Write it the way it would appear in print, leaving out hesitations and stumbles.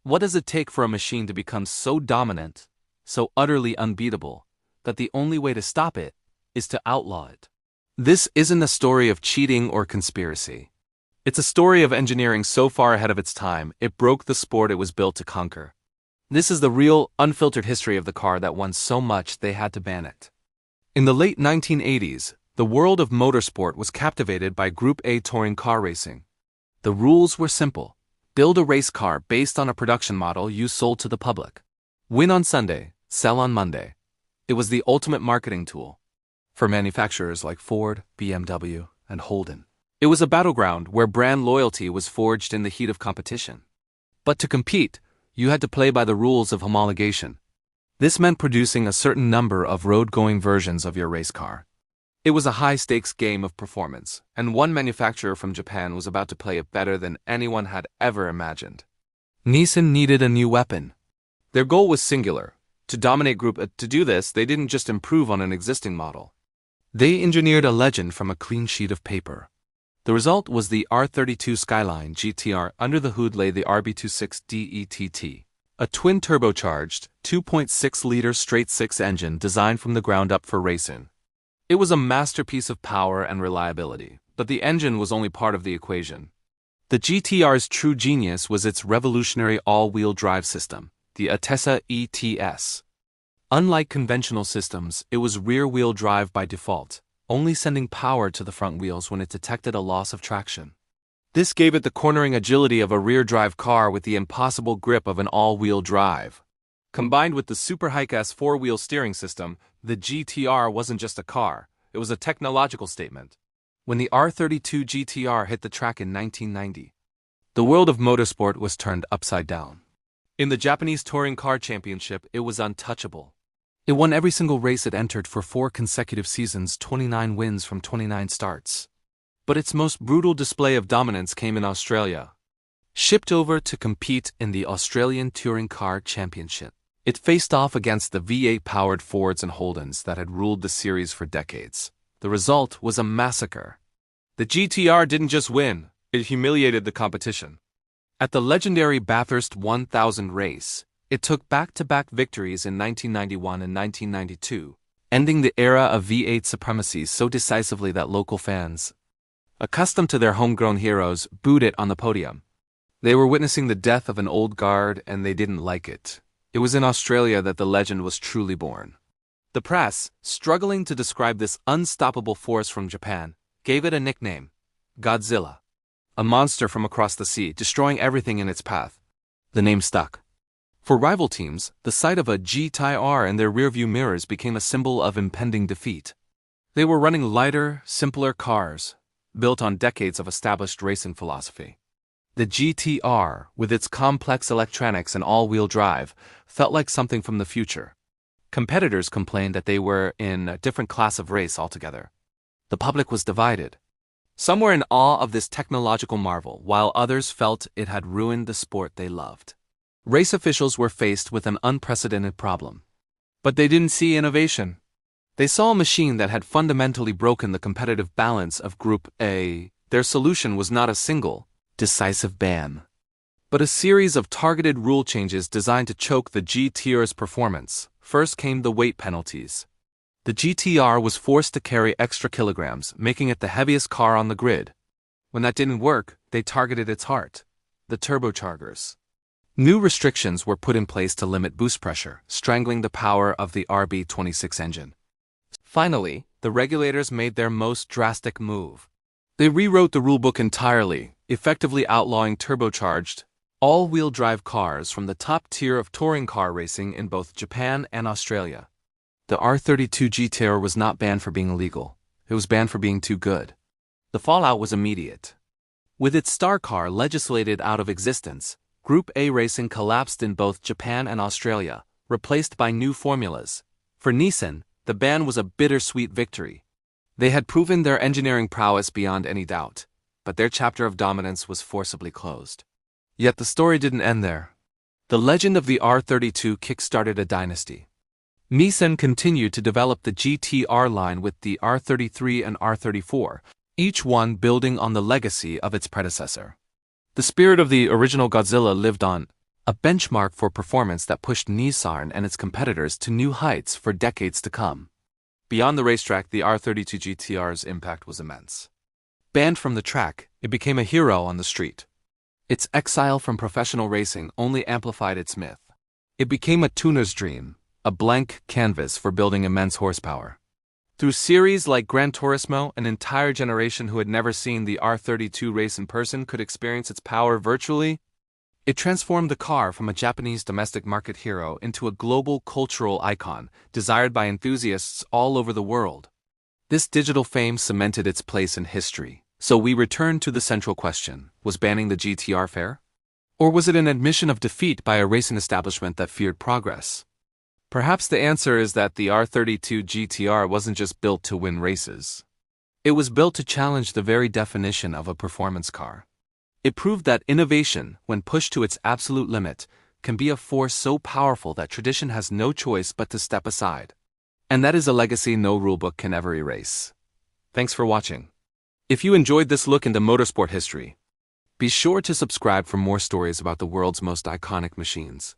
What does it take for a machine to become so dominant, so utterly unbeatable, that the only way to stop it is to outlaw it? This isn't a story of cheating or conspiracy. It's a story of engineering so far ahead of its time, it broke the sport it was built to conquer. This is the real, unfiltered history of the car that won so much they had to ban it. In the late 1980s, the world of motorsport was captivated by Group A touring car racing. The rules were simple. Build a race car based on a production model you sold to the public. Win on Sunday, sell on Monday. It was the ultimate marketing tool for manufacturers like Ford, BMW, and Holden. It was a battleground where brand loyalty was forged in the heat of competition. But to compete, you had to play by the rules of homologation. This meant producing a certain number of road-going versions of your race car. It was a high-stakes game of performance, and one manufacturer from Japan was about to play it better than anyone had ever imagined. Nissan needed a new weapon. Their goal was singular: to dominate Group A. To do this, they didn't just improve on an existing model. They engineered a legend from a clean sheet of paper. The result was the R32 Skyline GT-R. Under the hood lay the RB26 DETT, a twin-turbocharged, 2.6-liter straight-six engine designed from the ground up for racing. It was a masterpiece of power and reliability, but the engine was only part of the equation. The GT-R's true genius was its revolutionary all-wheel drive system, the Atessa ETS. Unlike conventional systems, it was rear-wheel drive by default, only sending power to the front wheels when it detected a loss of traction. This gave it the cornering agility of a rear-drive car with the impossible grip of an all-wheel drive. Combined with the super high-class four-wheel steering system, the GT-R wasn't just a car, it was a technological statement. When the R32 GT-R hit the track in 1990, the world of motorsport was turned upside down. In the Japanese Touring Car Championship, it was untouchable. It won every single race it entered for 4 consecutive seasons, 29 wins from 29 starts. But its most brutal display of dominance came in Australia. Shipped over to compete in the Australian Touring Car Championship, it faced off against the V8-powered Fords and Holdens that had ruled the series for decades. The result was a massacre. The GT-R didn't just win, it humiliated the competition. At the legendary Bathurst 1000 race, it took back-to-back victories in 1991 and 1992, ending the era of V8 supremacy so decisively that local fans, accustomed to their homegrown heroes, booed it on the podium. They were witnessing the death of an old guard and they didn't like it. It was in Australia that the legend was truly born. The press, struggling to describe this unstoppable force from Japan, gave it a nickname: Godzilla. A monster from across the sea, destroying everything in its path. The name stuck. For rival teams, the sight of a GT-R in their rearview mirrors became a symbol of impending defeat. They were running lighter, simpler cars, built on decades of established racing philosophy. The GT-R, with its complex electronics and all-wheel drive, felt like something from the future. Competitors complained that they were in a different class of race altogether. The public was divided. Some were in awe of this technological marvel, while others felt it had ruined the sport they loved. Race officials were faced with an unprecedented problem. But they didn't see innovation. They saw a machine that had fundamentally broken the competitive balance of Group A. Their solution was not a single, decisive ban, but a series of targeted rule changes designed to choke the GT-R's performance. First came the weight penalties. The GT-R was forced to carry extra kilograms, making it the heaviest car on the grid. When that didn't work, they targeted its heart, the turbochargers. New restrictions were put in place to limit boost pressure, strangling the power of the RB26 engine. Finally, the regulators made their most drastic move. They rewrote the rulebook entirely, effectively outlawing turbocharged, all-wheel drive cars from the top tier of touring car racing in both Japan and Australia. The R32 GT-R was not banned for being illegal, it was banned for being too good. The fallout was immediate. With its star car legislated out of existence, Group A racing collapsed in both Japan and Australia, replaced by new formulas. For Nissan, the ban was a bittersweet victory. They had proven their engineering prowess beyond any doubt, but their chapter of dominance was forcibly closed. Yet the story didn't end there. The legend of the R32 kick-started a dynasty. Nissan continued to develop the GT-R line with the R33 and R34, each one building on the legacy of its predecessor. The spirit of the original Godzilla lived on. a benchmark for performance that pushed Nissan and its competitors to new heights for decades to come. Beyond the racetrack, the R32 GT-R's impact was immense. Banned from the track, it became a hero on the street. Its exile from professional racing only amplified its myth. It became a tuner's dream, a blank canvas for building immense horsepower. Through series like Gran Turismo, an entire generation who had never seen the R32 race in person could experience its power virtually. It transformed the car from a Japanese domestic market hero into a global cultural icon, desired by enthusiasts all over the world. This digital fame cemented its place in history. So we return to the central question: was banning the GT-R fair? Or was it an admission of defeat by a racing establishment that feared progress? Perhaps the answer is that the R32 GT-R wasn't just built to win races. It was built to challenge the very definition of a performance car. It proved that innovation, when pushed to its absolute limit, can be a force so powerful that tradition has no choice but to step aside. And that is a legacy no rulebook can ever erase. Thanks for watching. If you enjoyed this look into motorsport history, be sure to subscribe for more stories about the world's most iconic machines.